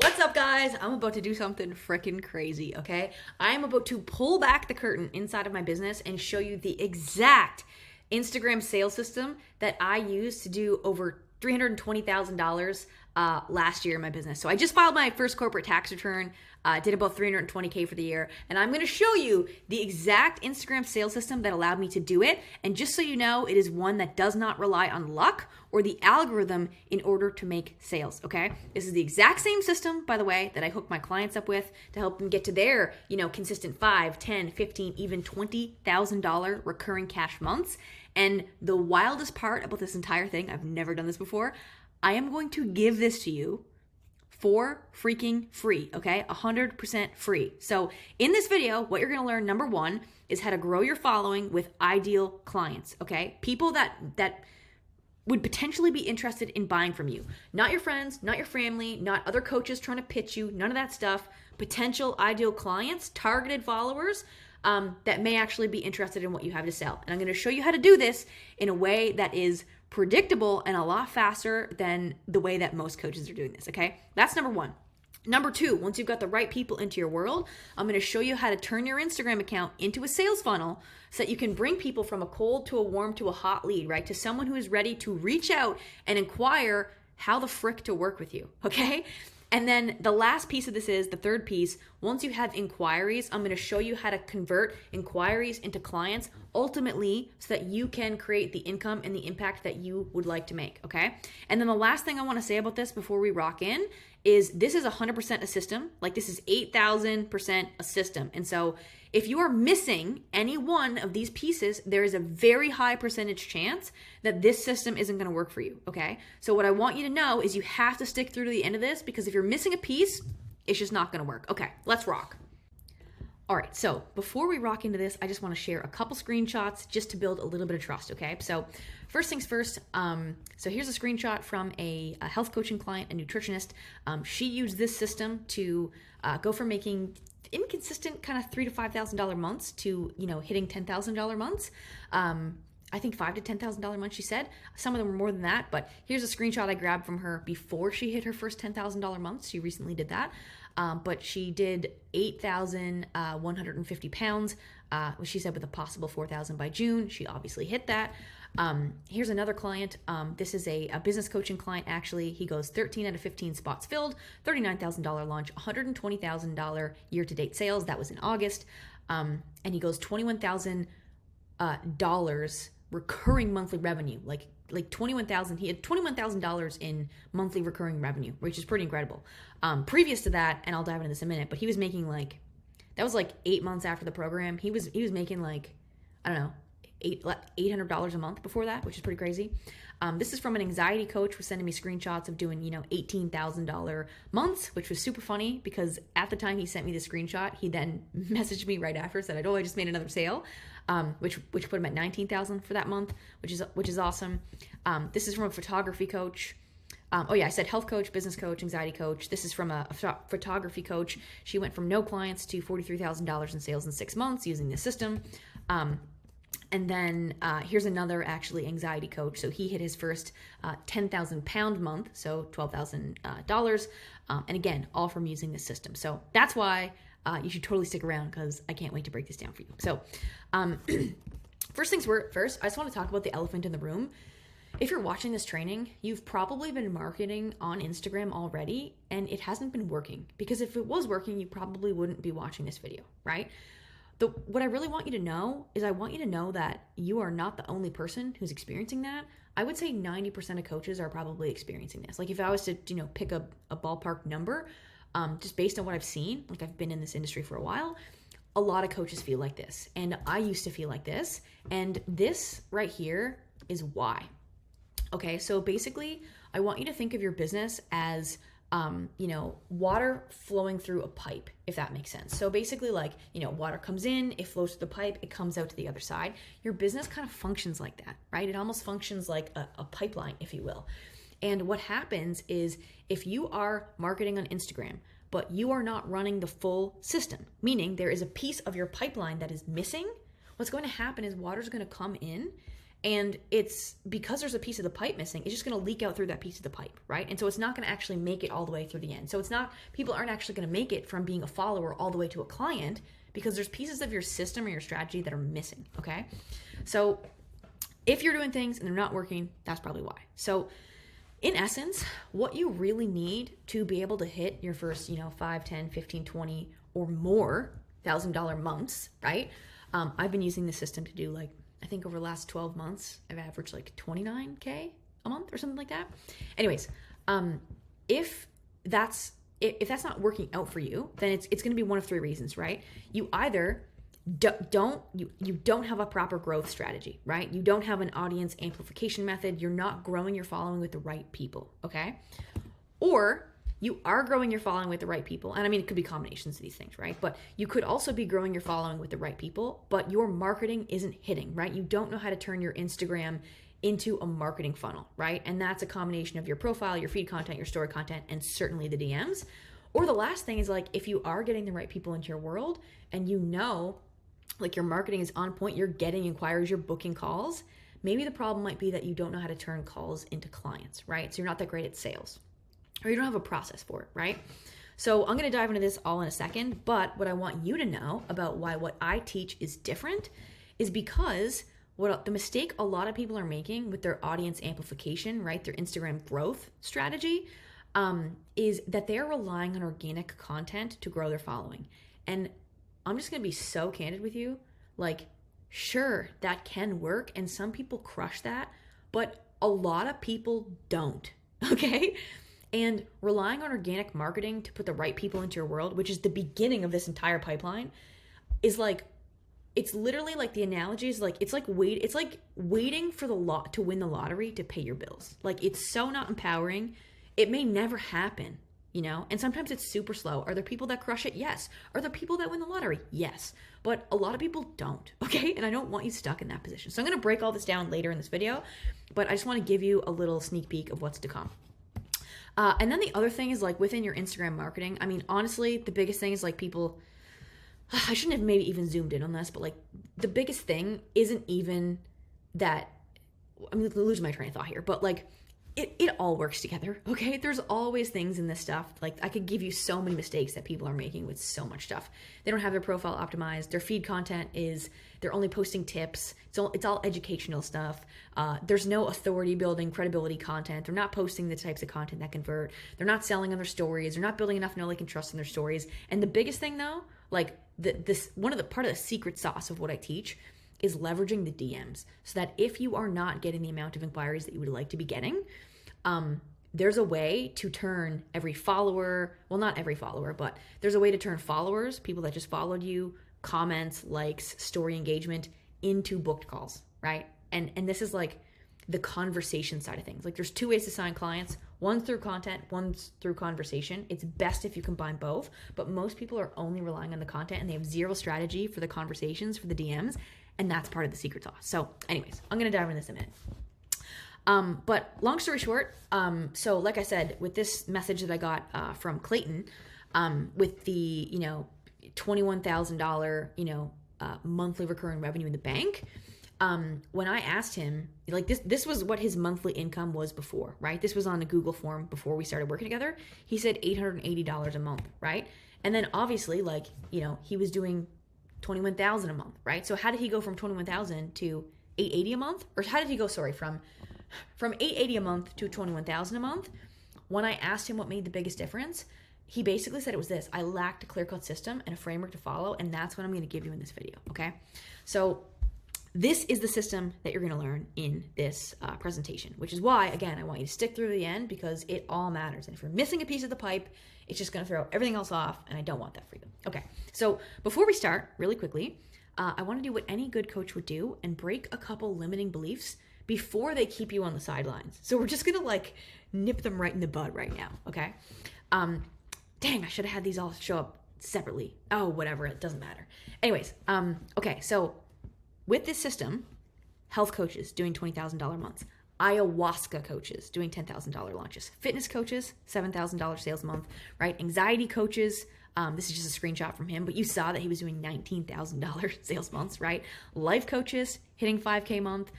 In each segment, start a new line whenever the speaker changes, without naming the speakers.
What's up, guys? I'm about to do something freaking crazy, okay? I am about to pull back the curtain inside of my business and show you the exact Instagram sales system that I used to do over $320,000 last year in my business. So I just filed my first corporate tax return, did about $320K for the year, and I'm gonna show you the exact Instagram sales system that allowed me to do it. And just so you know, it is one that does not rely on luck or the algorithm in order to make sales, okay? This is the exact same system, by the way, that I hook my clients up with to help them get to their, consistent 5, 10, 15, even $20,000 recurring cash months. And the wildest part about this entire thing, I've never done this before, I am going to give this to you for freaking free, okay? 100% free. So in this video, what you're gonna learn, number one, is how to grow your following with ideal clients, okay? People that would potentially be interested in buying from you. Not your friends, not your family, not other coaches trying to pitch you, none of that stuff. Potential ideal clients, targeted followers, that may actually be interested in what you have to sell. And I'm going to show you how to do this in a way that is predictable and a lot faster than the way that most coaches are doing this, okay? That's number one. Number two, once you've got the right people into your world, I'm going to show you how to turn your Instagram account into a sales funnel so that you can bring people from a cold to a warm to a hot lead, right? To someone who is ready to reach out and inquire how the frick to work with you, okay? And then the last piece of this is the third piece. Once you have inquiries, I'm going to show you how to convert inquiries into clients ultimately so that you can create the income and the impact that you would like to make, okay? And then the last thing I want to say about this before we rock in is this is 100% a system. Like this is 8,000% a system. And so if you are missing any one of these pieces, there is a very high percentage chance that this system isn't going to work for you, okay? So what I want you to know is you have to stick through to the end of this because if you're missing a piece, it's just not going to work. Okay, let's rock. All right, so before we rock into this, I just want to share a couple screenshots just to build a little bit of trust, okay? So first things first, so here's a screenshot from a health coaching client, a nutritionist. She used this system to go from making inconsistent kind of $3,000 to $5,000 months to, hitting $10,000 months. I think $5,000 to $10,000 months, she said. Some of them were more than that, but here's a screenshot I grabbed from her before she hit her first $10,000 months. She recently did that. But she did 8,150 pounds, she said with a possible 4,000 by June. She obviously hit that. Here's another client. This is a business coaching client, actually. He goes 13 out of 15 spots filled, $39,000 launch, $120,000 year-to-date sales. That was in August. And he goes $21,000 recurring monthly revenue, like 21,000. He had $21,000 in monthly recurring revenue, which is pretty incredible. Previous to that, and I'll dive into this in a minute, but he was making that was 8 months after the program. He was making I don't know, $800 a month before that, which is pretty crazy. This is from an anxiety coach who was sending me screenshots of doing, $18,000 months, which was super funny because at the time he sent me the screenshot, he then messaged me right after, said, I just made another sale, which put him at $19,000 for that month, which is awesome. This is from a photography coach. I said health coach, business coach, anxiety coach. This is from a photography coach. She went from no clients to $43,000 in sales in 6 months using this system. And then here's another actually anxiety coach. So he hit his first 10,000 pound month, so $12,000. And again, all from using this system. So that's why you should totally stick around because I can't wait to break this down for you. So first things first, I just want to talk about the elephant in the room. If you're watching this training, you've probably been marketing on Instagram already and it hasn't been working, because if it was working, you probably wouldn't be watching this video, right? What I really want you to know is I want you to know that you are not the only person who's experiencing that. I would say 90% of coaches are probably experiencing this. Like if I was to, pick a ballpark number, just based on what I've seen, like I've been in this industry for a while, a lot of coaches feel like this. And I used to feel like this. And this right here is why. Okay, so basically, I want you to think of your business as, water flowing through a pipe, if that makes sense. So basically, water comes in, it flows through the pipe, it comes out to the other side. Your business kind of functions like that, right? It almost functions like a pipeline, if you will. And what happens is if you are marketing on Instagram, but you are not running the full system, meaning there is a piece of your pipeline that is missing, what's going to happen is water's going to come in And it's because there's a piece of the pipe missing, it's just going to leak out through that piece of the pipe, right? And so it's not going to actually make it all the way through the end. So it's not, people aren't actually going to make it from being a follower all the way to a client because there's pieces of your system or your strategy that are missing, okay? So if you're doing things and they're not working, that's probably why. So in essence, what you really need to be able to hit your first, 5, 10, 15, 20 or more $1,000 months, right? I've been using the system to do I think over the last 12 months, I've averaged $29K a month or something like that. Anyways, if that's not working out for you, then it's going to be one of three reasons, right? You either don't have a proper growth strategy, right? You don't have an audience amplification method. You're not growing your following with the right people, okay? Or you are growing your following with the right people. And I mean, it could be combinations of these things, right? But you could also be growing your following with the right people, but your marketing isn't hitting, right? You don't know how to turn your Instagram into a marketing funnel, right? And that's a combination of your profile, your feed content, your story content, and certainly the DMs. Or the last thing is if you are getting the right people into your world and your marketing is on point, you're getting inquiries, you're booking calls, maybe the problem might be that you don't know how to turn calls into clients, right? So you're not that great at sales, or you don't have a process for it, right? So I'm going to dive into this all in a second, but what I want you to know about why what I teach is different is because the mistake a lot of people are making with their audience amplification, right, their Instagram growth strategy, is that they're relying on organic content to grow their following. And I'm just going to be so candid with you, sure, that can work, and some people crush that, but a lot of people don't, okay? And relying on organic marketing to put the right people into your world, which is the beginning of this entire pipeline, is it's literally the analogy is it's like waiting for to win the lottery to pay your bills. It's so not empowering. It may never happen, and sometimes it's super slow. Are there people that crush it? Yes. Are there people that win the lottery? Yes. But a lot of people don't, okay? And I don't want you stuck in that position. So I'm going to break all this down later in this video, but I just want to give you a little sneak peek of what's to come. And then the other thing is within your Instagram marketing, I mean, honestly, the biggest thing is people, I shouldn't have maybe even zoomed in on this, but the biggest thing isn't even that, I'm losing my train of thought here, but it all works together, okay? There's always things in this stuff. I could give you so many mistakes that people are making with so much stuff. They don't have their profile optimized. Their feed content they're only posting tips. It's all educational stuff. There's no authority building, credibility content. They're not posting the types of content that convert. They're not selling on their stories. They're not building enough know, like, and trust in their stories. And the biggest thing though, part of the secret sauce of what I teach is leveraging the DMs, so that if you are not getting the amount of inquiries that you would like to be getting, there's a way to turn every follower, well, not every follower, but there's a way to turn followers, people that just followed you, comments, likes, story engagement, into booked calls, right? And this is the conversation side of things. There's two ways to sign clients. One's through content, one's through conversation. It's best if you combine both, but most people are only relying on the content and they have zero strategy for the conversations, for the DMs, and that's part of the secret sauce. So anyways, I'm going to dive into this in a minute. But long story short, so like I said, with this message that I got from Clayton, with the, $21,000, monthly recurring revenue in the bank, when I asked him, this was what his monthly income was before, right? This was on the Google form before we started working together. He said $880 a month, right? And then obviously, he was doing $21,000 a month, right? So how did he go from $21,000 to $880 a month? Or how did he go, from $880 a month to $21,000 a month? When I asked him what made the biggest difference, he basically said it was this: I lacked a clear-cut system and a framework to follow, and that's what I'm going to give you in this video, okay? So this is the system that you're going to learn in this presentation, which is why, again, I want you to stick through to the end, because it all matters. And if you're missing a piece of the pipe, it's just going to throw everything else off, and I don't want that for you. Okay, so before we start, really quickly, I want to do what any good coach would do and break a couple limiting beliefs before they keep you on the sidelines. So we're just going to nip them right in the bud right now, okay? Dang, I should have had these all show up separately. Oh, whatever, it doesn't matter. Anyways, okay, so with this system, health coaches doing $20,000 months, ayahuasca coaches doing $10,000 launches, fitness coaches, $7,000 sales a month, right? Anxiety coaches, this is just a screenshot from him, but you saw that he was doing $19,000 sales months, right? Life coaches hitting 5K a month,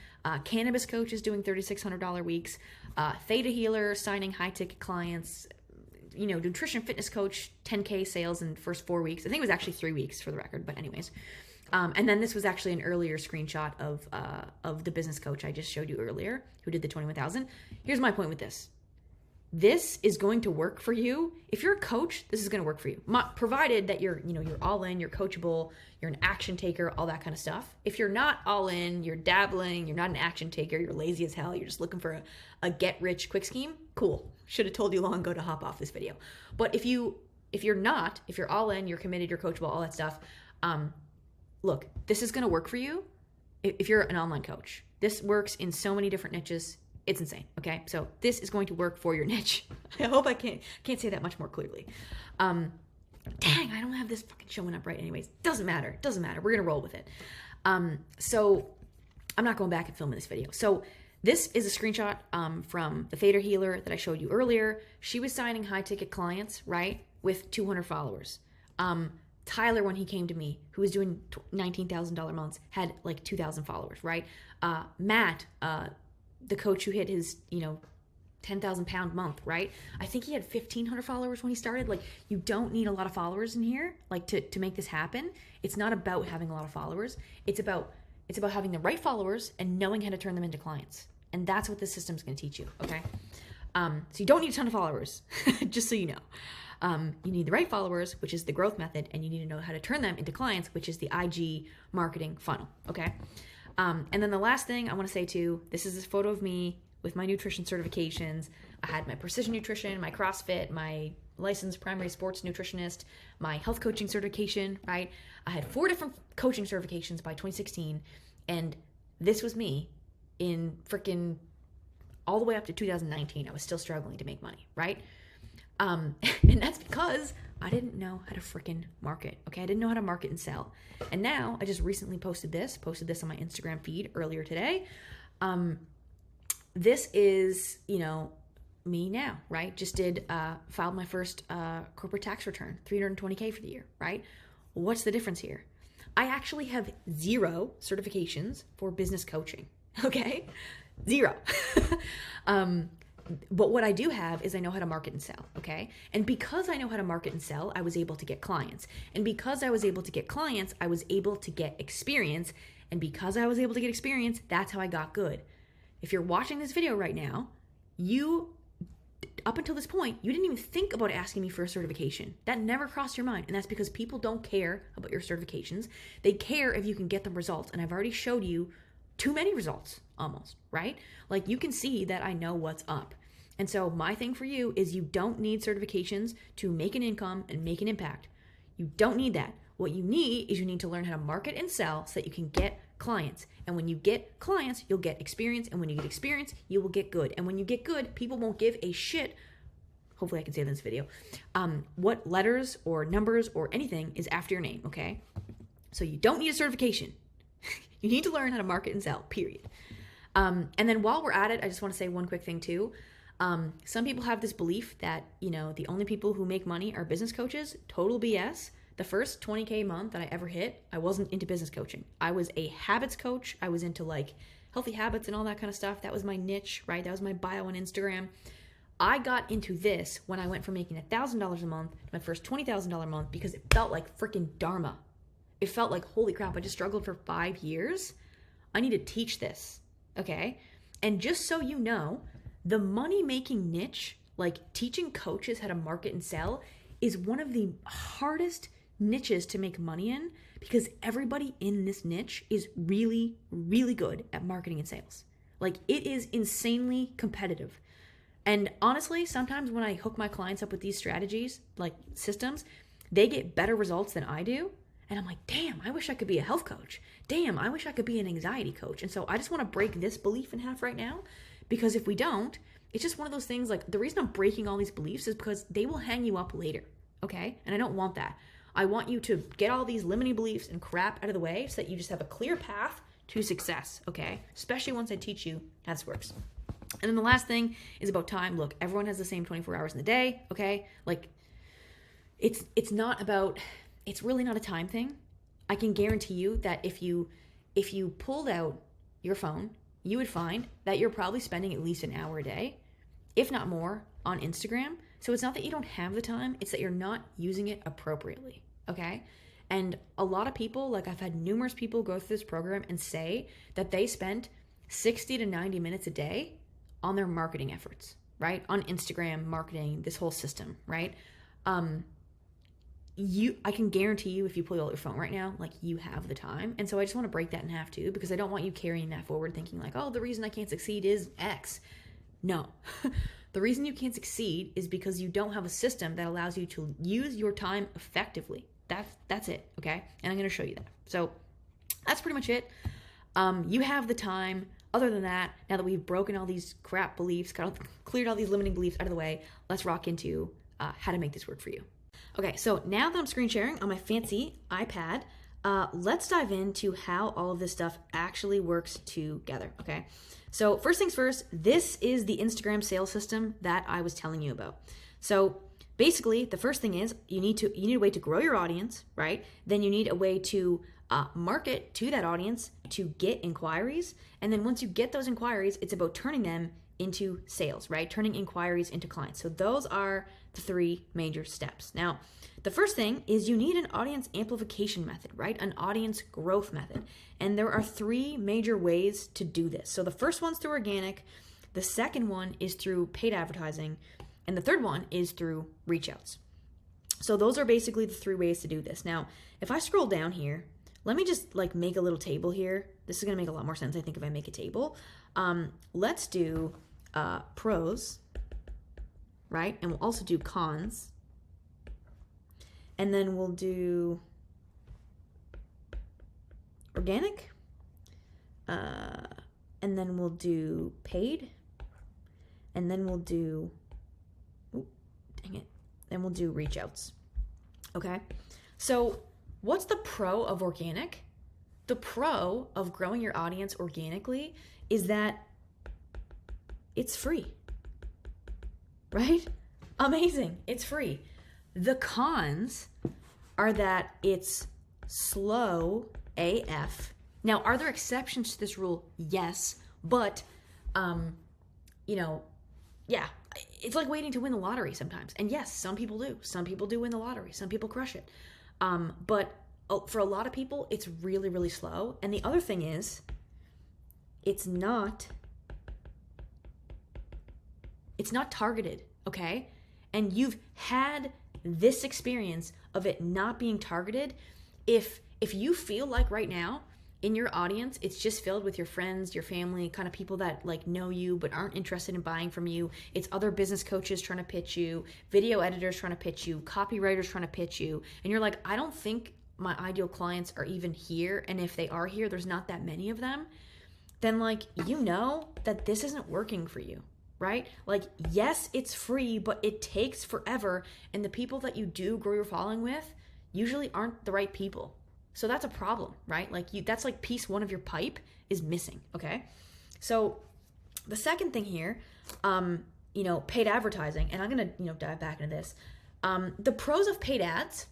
cannabis coaches doing $3,600 weeks, theta healer signing high ticket clients, nutrition fitness coach, 10K sales in the first 4 weeks. I think it was actually 3 weeks for the record, but anyways. And then this was actually an earlier screenshot of the business coach I just showed you earlier, who did the 21,000. Here's my point with this. This is going to work for you. If you're a coach, this is going to work for you, provided that you're all in, you're coachable, you're an action taker, all that kind of stuff. If you're not all in, you're dabbling, you're not an action taker, you're lazy as hell, you're just looking for a get rich quick scheme, cool. Should have told you long ago to hop off this video. But if you're all in, you're committed, you're coachable, all that stuff, look, this is going to work for you if you're an online coach. This works in so many different niches. It's insane, okay? So this is going to work for your niche. I hope I can't say that much more clearly. Dang, I don't have this fucking showing up right anyways. Doesn't matter. We're going to roll with it. So I'm not going back and filming this video. So this is a screenshot from the theta healer that I showed you earlier. She was signing high ticket clients, right, with 200 followers. Tyler, when he came to me, who was doing $19,000 months, had like 2,000 followers, right? Matt, the coach who hit his, 10,000 pound month, right? I think he had 1,500 followers when he started. Like, you don't need a lot of followers in here, like to make this happen. It's not about having a lot of followers. It's about having the right followers and knowing how to turn them into clients. And that's what this system's going to teach you, okay? So you don't need a ton of followers, just so you know. You need the right followers, which is the growth method, and you need to know how to turn them into clients, which is the IG marketing funnel, okay? And then the last thing I want to say too, this is a photo of me with my nutrition certifications. I had my precision nutrition, my CrossFit, my licensed primary sports nutritionist, my health coaching certification, right? I had 4 different coaching certifications by 2016, and this was me in freaking all the way up to 2019. I was still struggling to make money, right? And that's because I didn't know how to freaking market, okay? I didn't know how to market and sell. And now I just recently posted this on my Instagram feed earlier today. This is, me now, right? Just filed my first corporate tax return, $320K for the year, right? What's the difference here? I actually have 0 certifications for business coaching, okay? 0. But what I do have is I know how to market and sell, okay? And because I know how to market and sell, I was able to get clients. And because I was able to get clients, I was able to get experience. And because I was able to get experience, that's how I got good. If you're watching this video right now, up until this point, you didn't even think about asking me for a certification. That never crossed your mind. And that's because people don't care about your certifications. They care if you can get them results. And I've already showed you too many results almost, right? Like, you can see that I know what's up. And so my thing for you is you don't need certifications to make an income and make an impact. You don't need that. What you need is you need to learn how to market and sell so that you can get clients. And when you get clients, you'll get experience. And when you get experience, you will get good. And when you get good, people won't give a shit. Hopefully I can say that in this video. What letters or numbers or anything is after your name, okay? So you don't need a certification. You need to learn how to market and sell, period. And then while we're at it, I just want to say one quick thing too. Some people have this belief that, the only people who make money are business coaches. Total BS. The first 20K month that I ever hit, I wasn't into business coaching. I was a habits coach. I was into like healthy habits and all that kind of stuff. That was my niche, right? That was my bio on Instagram. I got into this when I went from making $1,000 a month to my first $20,000 month because it felt like freaking dharma. It felt like, holy crap, I just struggled for 5 years. I need to teach this, okay? And just so you know, the money-making niche, like teaching coaches how to market and sell, is one of the hardest niches to make money in because everybody in this niche is really, really good at marketing and sales. Like, it is insanely competitive. And honestly, sometimes when I hook my clients up with these strategies, like systems, they get better results than I do. And I'm like, damn, I wish I could be a health coach. Damn, I wish I could be an anxiety coach. And so I just want to break this belief in half right now, because if we don't, it's just one of those things. Like, the reason I'm breaking all these beliefs is because they will hang you up later, okay? And I don't want that. I want you to get all these limiting beliefs and crap out of the way so that you just have a clear path to success, okay? Especially once I teach you how this works. And then the last thing is about time. Look, everyone has the same 24 hours in the day, okay? Like it's really not a time thing. I can guarantee you that if you pulled out your phone, you would find that you're probably spending at least an hour a day, if not more, on Instagram. So it's not that you don't have the time, it's that you're not using it appropriately, okay? And a lot of people, like I've had numerous people go through this program and say that they spent 60 to 90 minutes a day on their marketing efforts, right? On Instagram marketing, this whole system, right? I can guarantee you if you pull out your phone right now, like you have the time. And so I just want to break that in half too, because I don't want you carrying that forward thinking like, oh, the reason I can't succeed is X. No. The reason you can't succeed is because you don't have a system that allows you to use your time effectively. That's it, okay? And I'm going to show you that. So that's pretty much it. You have the time. Other than that, now that we've broken all these crap beliefs, cleared all these limiting beliefs out of the way, let's rock into how to make this work for you. Okay, so now that I'm screen sharing on my fancy iPad, let's dive into how all of this stuff actually works together, okay? So first things first, this is the Instagram sales system that I was telling you about. So basically, the first thing is you need a way to grow your audience, right? Then you need a way to market to that audience to get inquiries. And then once you get those inquiries, it's about turning them into sales, right? Turning inquiries into clients. So those are the three major steps. Now, the first thing is you need an audience amplification method, right? An audience growth method. And there are three major ways to do this. So the first one's through organic. The second one is through paid advertising. And the third one is through reach outs. So those are basically the three ways to do this. Now, if I scroll down here, let me just like make a little table here. This is going to make a lot more sense, I think, if I make a table. Let's do pros, right? And we'll also do cons. And then we'll do organic. And then we'll do paid. And then we'll do, then we'll do reach outs. Okay? So what's the pro of organic? The pro of growing your audience organically is that it's free, right? Amazing. It's free. The cons are that it's slow AF. Now, are there exceptions to this rule? Yes. But, yeah, it's like waiting to win the lottery sometimes. And yes, some people do. Some people do win the lottery. Some people crush it. But for a lot of people, it's really, really slow. And the other thing is, it's not targeted, okay? And you've had this experience of it not being targeted. If you feel like right now in your audience, it's just filled with your friends, your family, kind of people that like know you but aren't interested in buying from you. It's other business coaches trying to pitch you, video editors trying to pitch you, copywriters trying to pitch you. And you're like, I don't think my ideal clients are even here. And if they are here, there's not that many of them. Then like, you know that this isn't working for you, right? Like, yes, it's free, but it takes forever. And the people that you do grow your following with usually aren't the right people. So that's a problem, right? Like that's like piece one of your pipe is missing, okay? So the second thing here, paid advertising, and I'm gonna, dive back into this. The pros of paid ads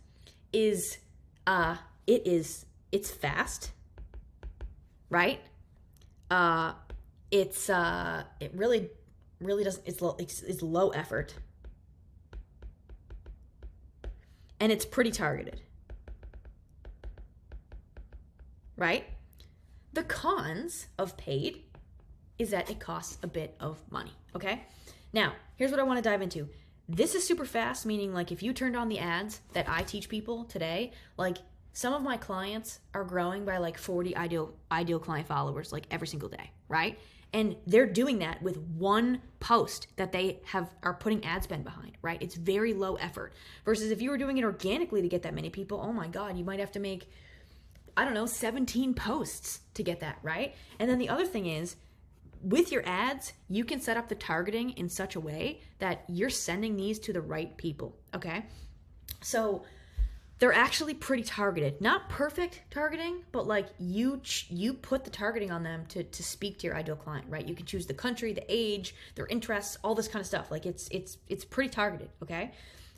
is, it's fast, right? It really doesn't, it's low effort, and it's pretty targeted. Right? The cons of paid is that it costs a bit of money, okay? Now, here's what I want to dive into. This is super fast, meaning like if you turned on the ads that I teach people today, like some of my clients are growing by like 40 ideal client followers like every single day, right? And they're doing that with one post that they are putting ad spend behind, right? It's very low effort. Versus if you were doing it organically to get that many people, oh my God, you might have to make 17 posts to get that, right? And then the other thing is, with your ads, you can set up the targeting in such a way that you're sending these to the right people, okay? So they're actually pretty targeted. Not perfect targeting, but like you put the targeting on them to speak to your ideal client, right? You can choose the country, the age, their interests, all this kind of stuff. Like it's pretty targeted, okay?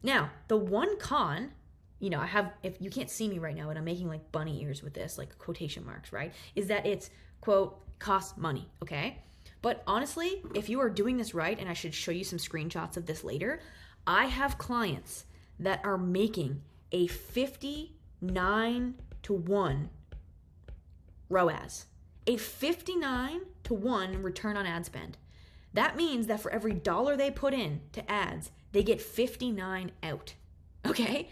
Now, the one con, you know, if you can't see me right now, and I'm making like bunny ears with this, like quotation marks, right? Is that it's, quote, costs money, okay? But honestly, if you are doing this right, and I should show you some screenshots of this later, I have clients that are making a 59-to-1 ROAS, a 59-to-1 return on ad spend. That means that for every dollar they put in to ads, they get 59 out, okay?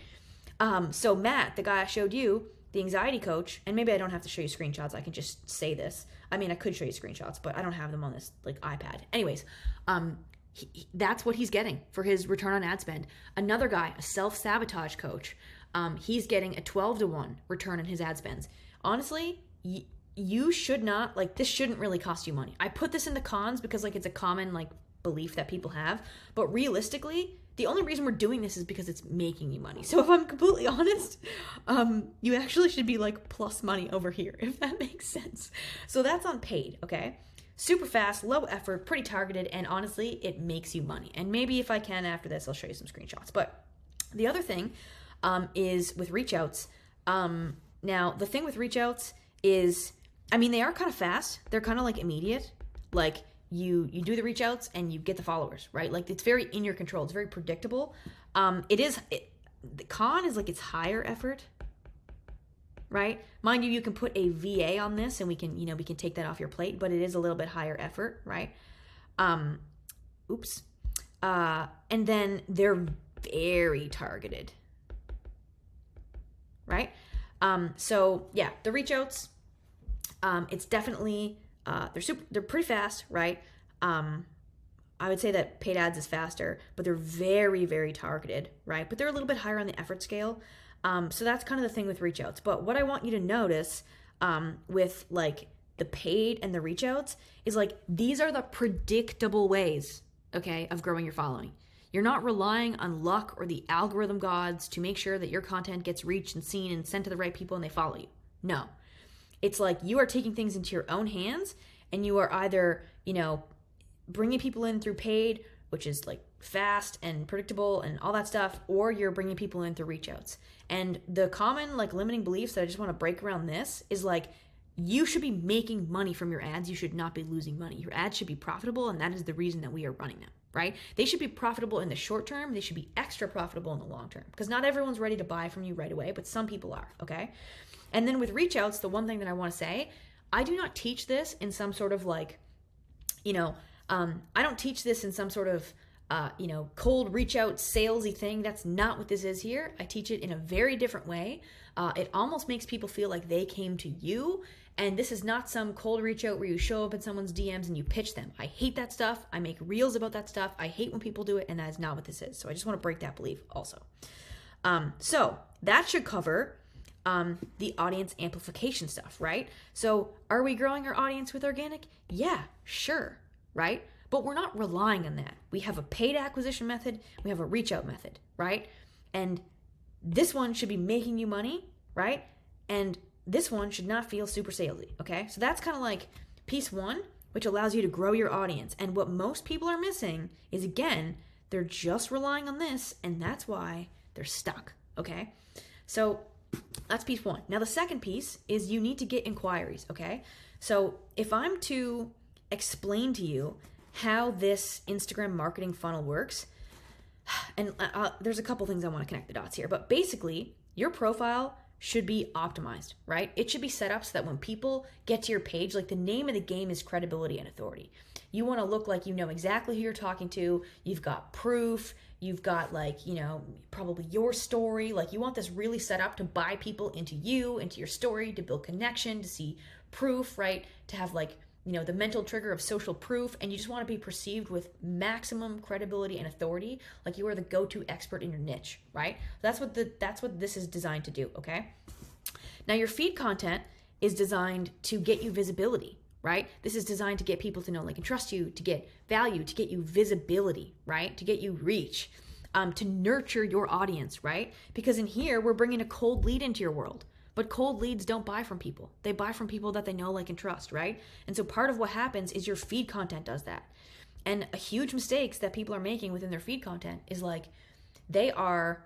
So Matt, the guy I showed you, the anxiety coach, and maybe I don't have to show you screenshots, I can just say this. I mean, I could show you screenshots, but I don't have them on this like iPad. Anyways, that's what he's getting for his return on ad spend. Another guy, a self-sabotage coach, he's getting a 12-to-1 return on his ad spends. Honestly, you should not, like, this shouldn't really cost you money. I put this in the cons because like it's a common like belief that people have, but realistically, the only reason we're doing this is because it's making you money. So if I'm completely honest, you actually should be like plus money over here, if that makes sense. So that's on paid, okay? Super fast, low effort, pretty targeted, and honestly, it makes you money. And maybe if I can after this, I'll show you some screenshots. But the other thing is with reach outs. Now, the thing with reach outs is, I mean, they are kind of fast. They're kind of like immediate. Like you do the reach outs and you get the followers, right? Like it's very in your control. It's very predictable. The con is like it's higher effort, right? Mind you, you can put a VA on this and we can take that off your plate, but it is a little bit higher effort, right? And then they're very targeted, right? So yeah, the reach outs, it's definitely, they're pretty fast, right? I would say that paid ads is faster, but they're very, very targeted, right? But they're a little bit higher on the effort scale. So that's kind of the thing with reach outs. But what I want you to notice with like the paid and the reach outs is like these are the predictable ways, okay, of growing your following. You're not relying on luck or the algorithm gods to make sure that your content gets reached and seen and sent to the right people and they follow you. No. It's like you are taking things into your own hands and you are either, bringing people in through paid, which is like fast and predictable and all that stuff, or you're bringing people in through reach outs. And the common like limiting beliefs that I just want to break around this is like you should be making money from your ads. You should not be losing money. Your ads should be profitable, and that is the reason that we are running them, right? They should be profitable in the short term. They should be extra profitable in the long term because not everyone's ready to buy from you right away, but some people are, okay? And then with reach outs, the one thing that I want to say, I do not teach this in some sort of like, I don't teach this in some sort of, cold reach out salesy thing. That's not what this is here. I teach it in a very different way. It almost makes people feel like they came to you. And this is not some cold reach out where you show up in someone's DMs and you pitch them. I hate that stuff. I make reels about that stuff. I hate when people do it, and that is not what this is. So I just want to break that belief also. So that should cover the audience amplification stuff, right? So are we growing our audience with organic? Yeah, sure, right? But we're not relying on that. We have a paid acquisition method. We have a reach out method, right? And this one should be making you money, right? And this one should not feel super salesy, okay? So that's kind of like piece one, which allows you to grow your audience. And what most people are missing is, again, they're just relying on this, and that's why they're stuck, okay? So that's piece one. Now, the second piece is you need to get inquiries, okay? So if I'm to explain to you how this Instagram marketing funnel works, and there's a couple things I want to connect the dots here, but basically your profile should be optimized, right? It should be set up so that when people get to your page, like the name of the game is credibility and authority. You want to look like you know exactly who you're talking to. You've got proof. You've got like, probably your story. Like you want this really set up to buy people into you, into your story, to build connection, to see proof, right? To have like, the mental trigger of social proof, and you just want to be perceived with maximum credibility and authority, like you are the go-to expert in your niche, right? That's what this is designed to do, okay? Now your feed content is designed to get you visibility, right? This is designed to get people to know, like, and trust you, to get value, to get you visibility, right? To get you reach. to nurture your audience, right? Because in here, we're bringing a cold lead into your world. But cold leads don't buy from people. They buy from people that they know, like, and trust, right? And so part of what happens is your feed content does that. And a huge mistakes that people are making within their feed content is like they are,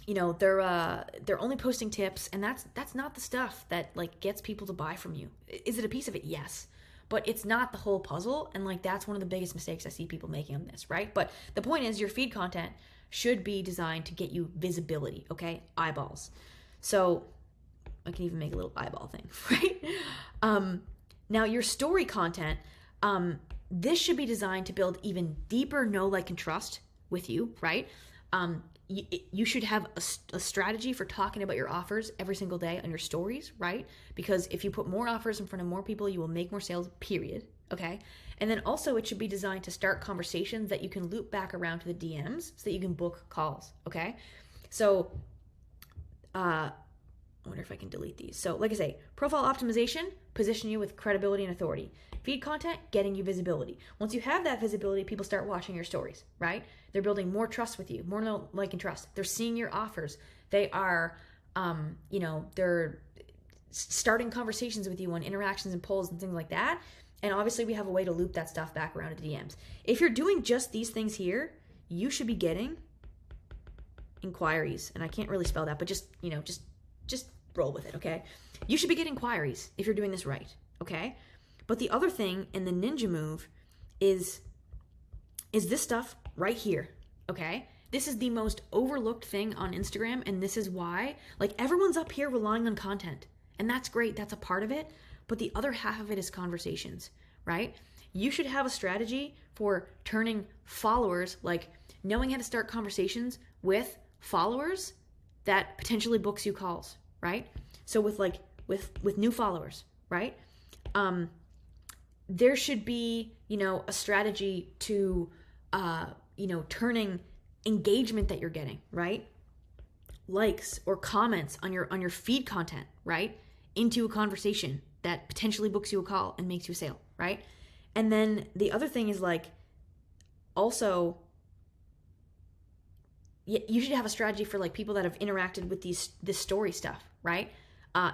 they're only posting tips, and that's not the stuff that like gets people to buy from you. Is it a piece of it? Yes. But it's not the whole puzzle, and like that's one of the biggest mistakes I see people making on this, right? But the point is your feed content should be designed to get you visibility, okay? Eyeballs. So I can even make a little eyeball thing, right? Now your story content, this should be designed to build even deeper know, like, and trust with you, right? You should have a strategy for talking about your offers every single day on your stories, right? Because if you put more offers in front of more people, you will make more sales, period, okay? And then also it should be designed to start conversations that you can loop back around to the DMs so that you can book calls, okay? So, I wonder if I can delete these. So like I say, profile optimization, position you with credibility and authority. Feed content, getting you visibility. Once you have that visibility, people start watching your stories, right? They're building more trust with you, more know, like, and trust. They're seeing your offers. They are, they're starting conversations with you on interactions and polls and things like that. And obviously we have a way to loop that stuff back around to DMs. If you're doing just these things here, you should be getting inquiries. And I can't really spell that, but just roll with it, okay? You should be getting inquiries if you're doing this right, okay? But the other thing in the ninja move is this stuff right here, okay? This is the most overlooked thing on Instagram, and this is why, like, everyone's up here relying on content, and that's great, that's a part of it, but the other half of it is conversations, right? You should have a strategy for turning followers, like knowing how to start conversations with followers that potentially books you calls, right? So with new followers, right? There should be, a strategy to, turning engagement that you're getting, right? Likes or comments on your feed content, right? Into a conversation that potentially books you a call and makes you a sale, right? And then the other thing is like, also, you should have a strategy for like people that have interacted with this story stuff, right?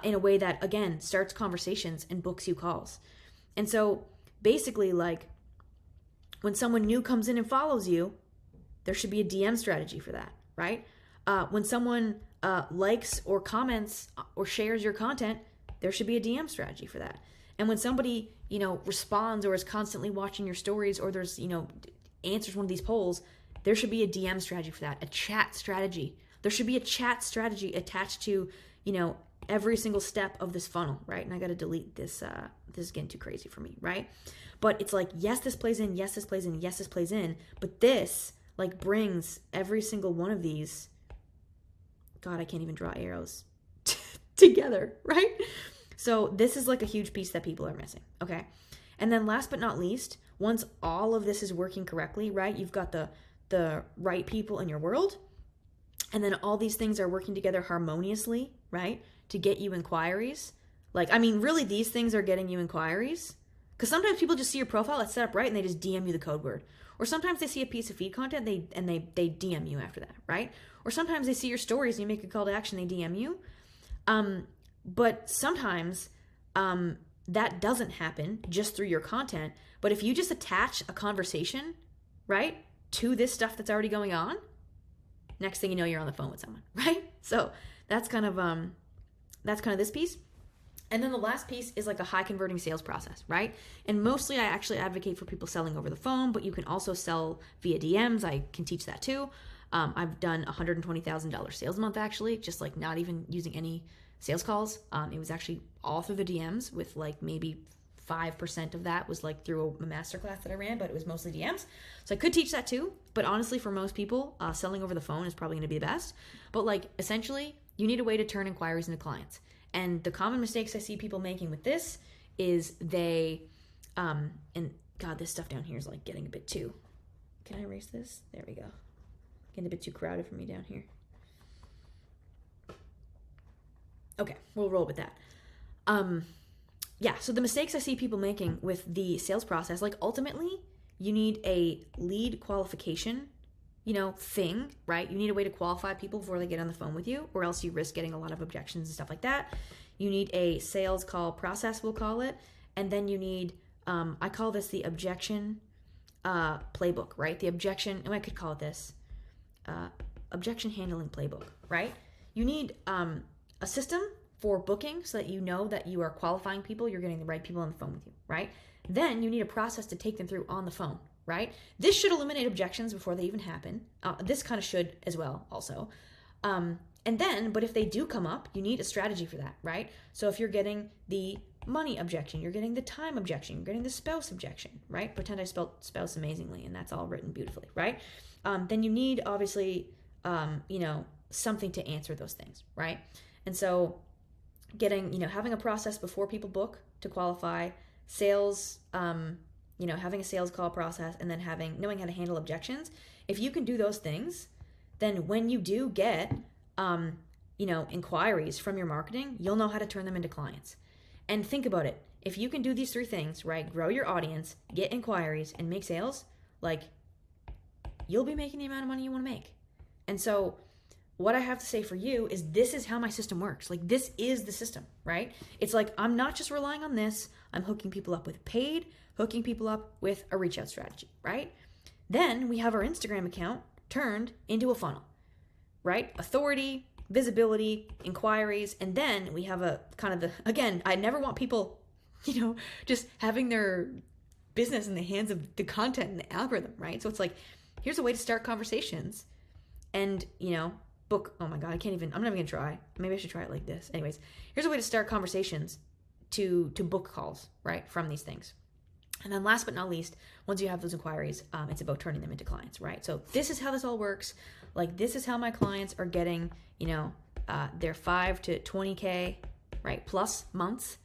In a way that, again, starts conversations and books you calls. And so basically, like, when someone new comes in and follows you, there should be a DM strategy for that, right? When someone likes or comments or shares your content, there should be a DM strategy for that. And when somebody, responds or is constantly watching your stories, or there's, answers one of these polls, there should be a DM strategy for that, a chat strategy. There should be a chat strategy attached to, every single step of this funnel, right? And I got to delete this. This is getting too crazy for me, right? But it's like, yes, this plays in, yes, this plays in, yes, this plays in. But this like brings every single one of these. God, I can't even draw arrows together, right? So this is like a huge piece that people are missing, okay? And then last but not least, once all of this is working correctly, right? You've got the right people in your world, and then all these things are working together harmoniously, right? To get you inquiries. Like, I mean, really, these things are getting you inquiries. Because sometimes people just see your profile, it's set up right, and they just DM you the code word. Or sometimes they see a piece of feed content, they DM you after that, right? Or sometimes they see your stories and you make a call to action, they DM you. But sometimes that doesn't happen just through your content. But if you just attach a conversation, right, to this stuff that's already going on, next thing you know, you're on the phone with someone, right? So that's kind of this piece. And then the last piece is like a high converting sales process, right? And mostly I actually advocate for people selling over the phone, but you can also sell via DMs. I can teach that too. I've done $120,000 sales a month, actually, just like not even using any sales calls. It was actually all through the DMs, with like maybe 5% of that was like through a masterclass that I ran, but it was mostly DMs. So I could teach that too. But honestly, for most people, selling over the phone is probably going to be the best. But like essentially, you need a way to turn inquiries into clients. And the common mistakes I see people making with this is they, and God, this stuff down here is like getting a bit too, can I erase this? There we go. Getting a bit too crowded for me down here. Okay, we'll roll with that. Yeah, so the mistakes I see people making with the sales process, like ultimately you need a lead qualification, thing, right? You need a way to qualify people before they get on the phone with you, or else you risk getting a lot of objections and stuff like that. You need a sales call process, we'll call it. And then you need, I call this the objection playbook, right? The objection, and I could call it this, objection handling playbook, right? You need a system for booking so that you know that you are qualifying people, you're getting the right people on the phone with you, right? Then you need a process to take them through on the phone, right? This should eliminate objections before they even happen. This kind of should as well also. But if they do come up, you need a strategy for that, right? So if you're getting the money objection, you're getting the time objection, you're getting the spouse objection, right? Pretend I spelled spouse amazingly and that's all written beautifully, right? Then you need obviously, something to answer those things, right? And so having a process before people book to qualify, sales, having a sales call process, and then knowing how to handle objections. If you can do those things, then when you do get, inquiries from your marketing, you'll know how to turn them into clients. And think about it. If you can do these 3 things, right? Grow your audience, get inquiries, and make sales, you'll be making the amount of money you want to make. And so what I have to say for you is this is how my system works. This is the system, right? It's I'm not just relying on this. I'm hooking people up with paid, hooking people up with a reach out strategy, right? Then we have our Instagram account turned into a funnel, right? Authority, visibility, inquiries, and then we have a kind of again, I never want people, just having their business in the hands of the content and the algorithm, right? So it's here's a way to start conversations and, book. Oh my God, I'm not even gonna try. Maybe I should try it like this. Anyways, here's a way to start conversations to book calls, right? From these things. And then last but not least, once you have those inquiries, it's about turning them into clients, right? So this is how this all works. This is how my clients are getting, their 5 to 20K, right? Plus months.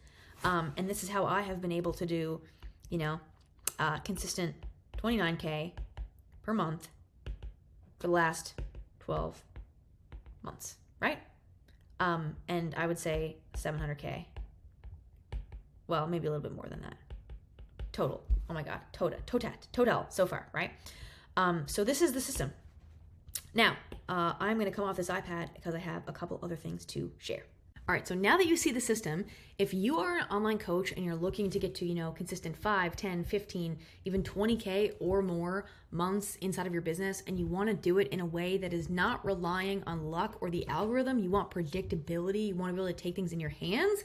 And this is how I have been able to do, consistent 29K per month for the last 12 months, right? And I would say 700K. Well, maybe a little bit more than that. Total. Oh my God. Total so far, right? So this is the system. Now, I'm going to come off this iPad because I have a couple other things to share. All right, so now that you see the system, if you are an online coach and you're looking to get to, consistent 5, 10, 15, even 20K or more months inside of your business, and you want to do it in a way that is not relying on luck or the algorithm, you want predictability, you want to be able to take things in your hands,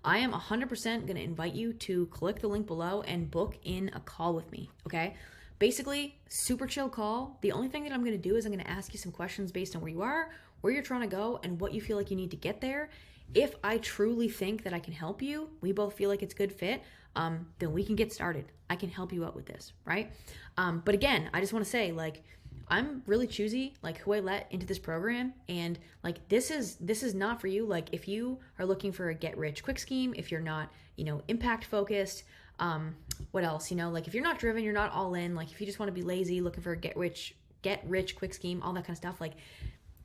I am 100% going to invite you to click the link below and book in a call with me, okay? Basically, super chill call. The only thing that I'm going to do is I'm going to ask you some questions based on where you are, where you're trying to go, and what you feel like you need to get there. If I truly think that I can help you, we both feel like it's a good fit, then we can get started. I can help you out with this, right? But again, I just want to say, I'm really choosy, who I let into this program, and this is not for you. If you are looking for a get rich quick scheme, if you're not, impact focused, what else, if you're not driven, you're not all in, if you just want to be lazy, looking for a get rich quick scheme, all that kind of stuff,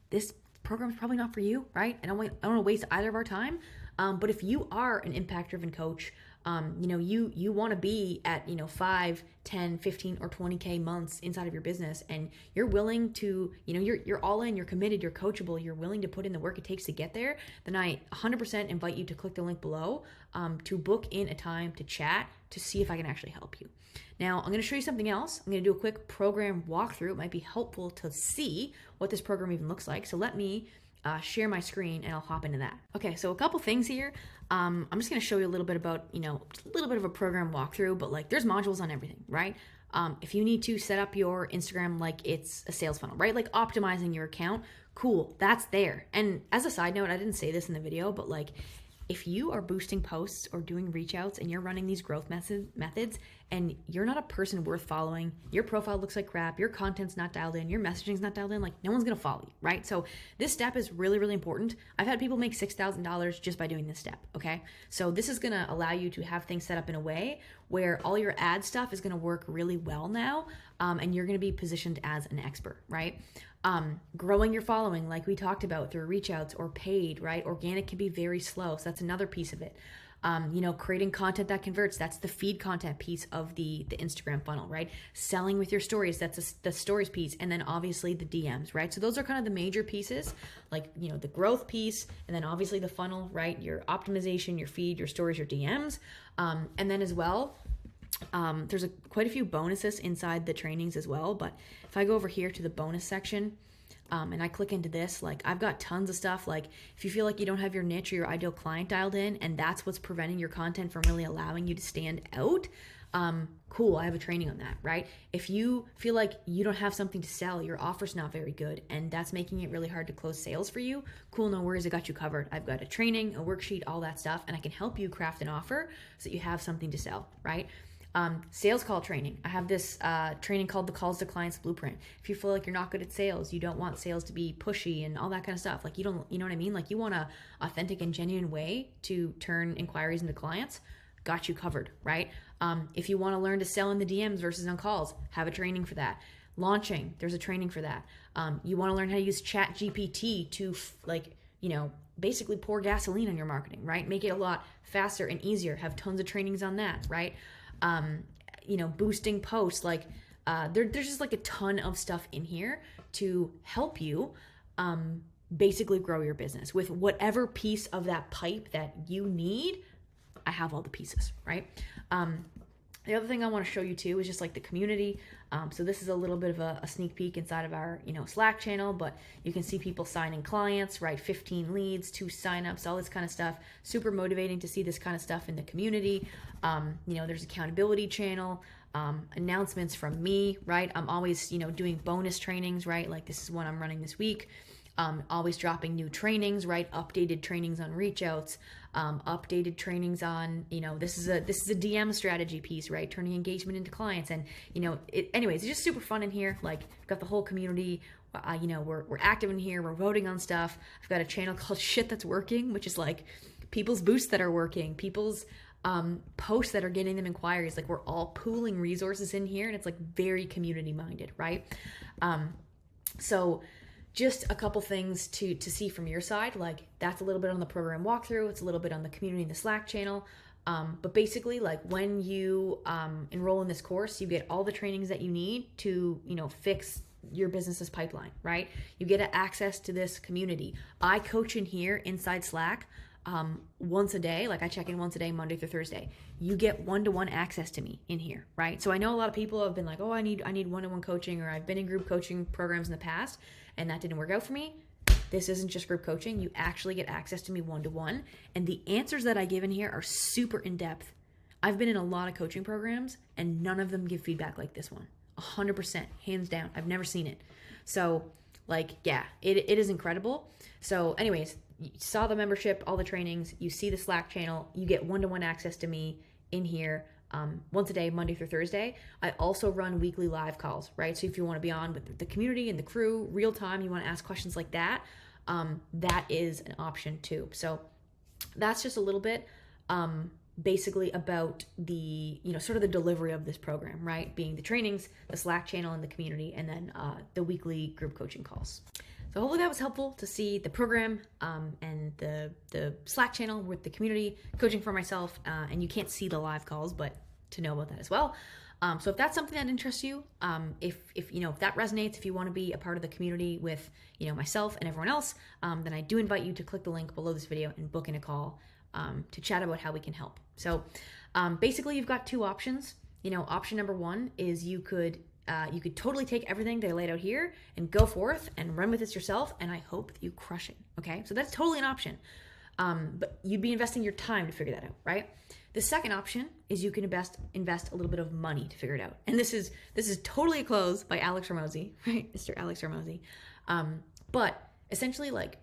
this program is probably not for you, right? I don't want to waste either of our time. But if you are an impact driven coach, you want to be at, 5, 10, 15, or 20K months inside of your business, and you're willing to, you're all in, you're committed, you're coachable, you're willing to put in the work it takes to get there, then I 100% invite you to click the link below to book in a time to chat to see if I can actually help you. Now, I'm going to show you something else. I'm going to do a quick program walkthrough. It might be helpful to see what this program even looks like. So let me share my screen and I'll hop into that. Okay, so a couple things here. I'm just going to show you a little bit about, just a little bit of a program walkthrough, but there's modules on everything, right? If you need to set up your Instagram like it's a sales funnel, right? Optimizing your account, cool, that's there. And as a side note, I didn't say this in the video, but if you are boosting posts or doing reach outs and you're running these growth methods and you're not a person worth following, your profile looks like crap, your content's not dialed in, your messaging's not dialed in, no one's gonna follow you, right? So this step is really, really important. I've had people make $6,000 just by doing this step, okay? So this is gonna allow you to have things set up in a way where all your ad stuff is gonna work really well now, and you're gonna be positioned as an expert, right? Growing your following, like we talked about, through reach outs or paid, right? Organic can be very slow, so that's another piece of it. Creating content that converts. That's the feed content piece of the Instagram funnel, right? Selling with your stories. That's the stories piece. And then obviously the DMs, right? So those are kind of the major pieces, like, the growth piece, and then obviously the funnel, right? Your optimization, your feed, your stories, your DMs. And then as well, there's quite a few bonuses inside the trainings as well. But if I go over here to the bonus section, and I click into this, like, I've got tons of stuff. Like, if you feel like you don't have your niche or your ideal client dialed in, and that's what's preventing your content from really allowing you to stand out, cool, I have a training on that, right? If you feel like you don't have something to sell, your offer's not very good, and that's making it really hard to close sales for you, cool, no worries, I got you covered. I've got a training, a worksheet, all that stuff, and I can help you craft an offer so that you have something to sell, right? Sales call training. I have this training called the Calls to Clients Blueprint. If you feel like you're not good at sales, you don't want sales to be pushy and all that kind of stuff. Like, you know what I mean? Like, you want a authentic and genuine way to turn inquiries into clients, got you covered, right? If you want to learn to sell in the DMs versus on calls, have a training for that. Launching, there's a training for that. You want to learn how to use Chat GPT to basically pour gasoline on your marketing, right? Make it a lot faster and easier. Have tons of trainings on that, right? Boosting posts, like, there's just like a ton of stuff in here to help you basically grow your business with whatever piece of that pipe that you need. I have all the pieces, right? The other thing I want to show you too is just like the community. So this is a little bit of a sneak peek inside of our, Slack channel, but you can see people signing clients, right? 15 leads, 2 signups, all this kind of stuff. Super motivating to see this kind of stuff in the community. There's accountability channel, announcements from me, right? I'm always, doing bonus trainings, right? Like, this is one I'm running this week. Always dropping new trainings, right? Updated trainings on reach outs, updated trainings on, this is a DM strategy piece, right? Turning engagement into clients. And, anyways, it's just super fun in here. Like, I've got the whole community, we're active in here. We're voting on stuff. I've got a channel called Shit That's Working, which is like people's boosts that are working, people's posts that are getting them inquiries. Like, we're all pooling resources in here, and it's like very community minded, right? So just a couple things to see from your side. Like, that's a little bit on the program walkthrough. It's a little bit on the community in the Slack channel. But basically, like, when you enroll in this course, you get all the trainings that you need to, fix your business's pipeline, right? You get access to this community. I coach in here inside Slack once a day. Like, I check in once a day, Monday through Thursday. You get one-to-one access to me in here, right? So I know a lot of people have been like, oh, I need one-to-one coaching, or I've been in group coaching programs in the past and that didn't work out for me. This isn't just group coaching. You actually get access to me one-to-one, and the answers that I give in here are super in-depth. I've been in a lot of coaching programs and none of them give feedback like this one. 100%, hands down. I've never seen it. So, like, yeah, it is incredible. So anyways, you saw the membership, all the trainings, you see the Slack channel, you get one-to-one access to me in here once a day, Monday through Thursday. I also run weekly live calls, right? So if you want to be on with the community and the crew, real time, you want to ask questions like that, that is an option too. So that's just a little bit basically about the, sort of the delivery of this program, right? Being the trainings, the Slack channel and the community, and then the weekly group coaching calls. So hopefully that was helpful to see the program and the Slack channel with the community, coaching for myself, and you can't see the live calls, but to know about that as well. So if that's something that interests you, if that resonates, if you want to be a part of the community with myself and everyone else, then I do invite you to click the link below this video and book in a call to chat about how we can help. So basically, you've got 2 options. Option number 1 is you could totally take everything they laid out here and go forth and run with this yourself, and I hope that you crush it, okay? So that's totally an option, but you'd be investing your time to figure that out, right? The second option is you can invest a little bit of money to figure it out, and this is totally a close by Alex Ramosi, right? Mr. Alex Ramosi. But essentially, like,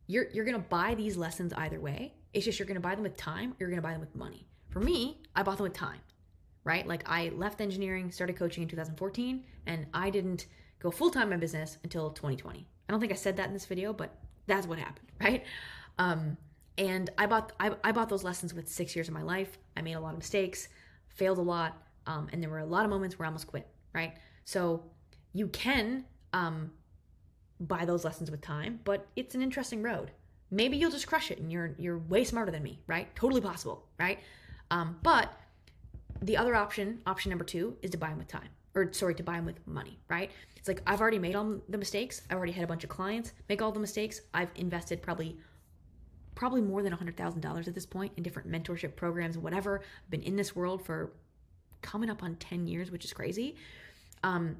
you're gonna buy these lessons either way. It's just you're gonna buy them with time, or you're gonna buy them with money. For me, I bought them with time. Right? Like, I left engineering, started coaching in 2014, and I didn't go full-time in my business until 2020. I don't think I said that in this video, but that's what happened, right? And I bought those lessons with 6 years of my life. I made a lot of mistakes, failed a lot, and there were a lot of moments where I almost quit, right? So you can buy those lessons with time, but it's an interesting road. maybe you'll just crush it and you're way smarter than me, right? Totally possible, right? But the other option number 2, is to buy them with time, to buy them with money, right? It's like, I've already made all the mistakes. I've already had a bunch of clients make all the mistakes. I've invested probably more than $100,000 at this point in different mentorship programs, whatever. I've been in this world for coming up on 10 years, which is crazy.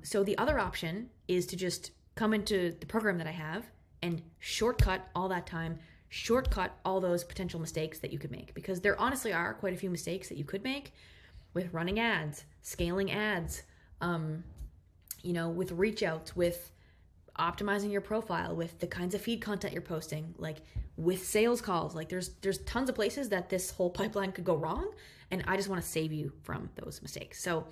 So the other option is to just come into the program that I have and shortcut all that time, shortcut all those potential mistakes that you could make, because there honestly are quite a few mistakes that you could make with running ads, scaling ads, with reach outs, with optimizing your profile, with the kinds of feed content you're posting, like with sales calls. Like there's tons of places that this whole pipeline could go wrong, and I just want to save you from those mistakes. So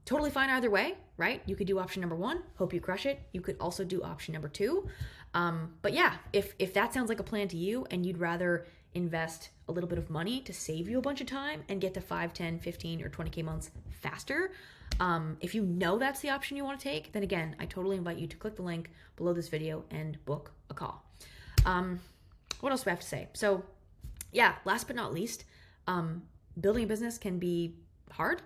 totally fine either way, right? You could do option number 1, hope you crush it. You could also do option number 2. But yeah, if that sounds like a plan to you and you'd rather invest a little bit of money to save you a bunch of time and get to 5, 10, 15, or 20K months faster, if you know that's the option you want to take, then again, I totally invite you to click the link below this video and book a call. What else do I have to say? So yeah, last but not least, building a business can be hard,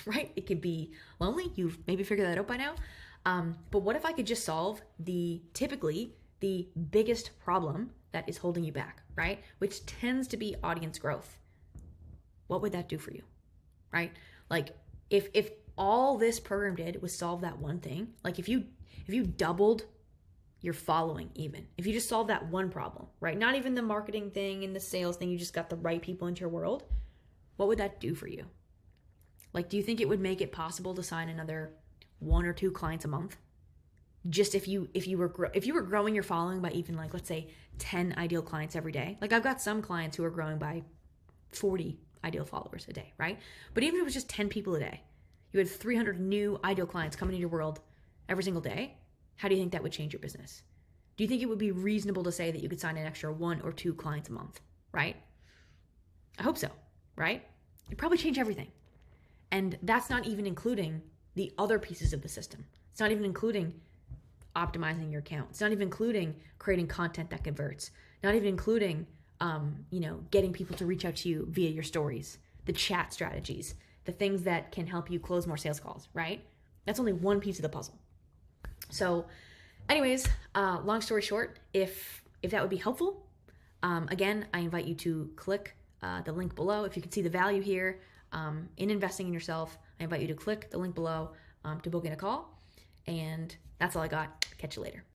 right? It can be lonely. You've maybe figured that out by now. But what if I could just solve typically the biggest problem that is holding you back, right? Which tends to be audience growth. What would that do for you, right? Like if all this program did was solve that one thing, like if you doubled your following, even if you just solved that one problem, right? Not even the marketing thing and the sales thing, you just got the right people into your world. What would that do for you? Like, do you think it would make it possible to sign another 1 or 2 clients a month? Just if you were growing your following by even, like, let's say 10 ideal clients every day. Like, I've got some clients who are growing by 40 ideal followers a day, right? But even if it was just 10 people a day, you had 300 new ideal clients coming into your world every single day. How do you think that would change your business? Do you think it would be reasonable to say that you could sign an extra 1 or 2 clients a month, right? I hope so, right? It'd probably change everything. And that's not even including the other pieces of the system. It's not even including optimizing your account. It's not even including creating content that converts. Not even including, getting people to reach out to you via your stories, the chat strategies, the things that can help you close more sales calls, right? That's only one piece of the puzzle. So anyways, long story short, if that would be helpful, again, I invite you to click the link below. If you can see the value here in investing in yourself, I invite you to click the link below to book in a call. And that's all I got. Catch you later.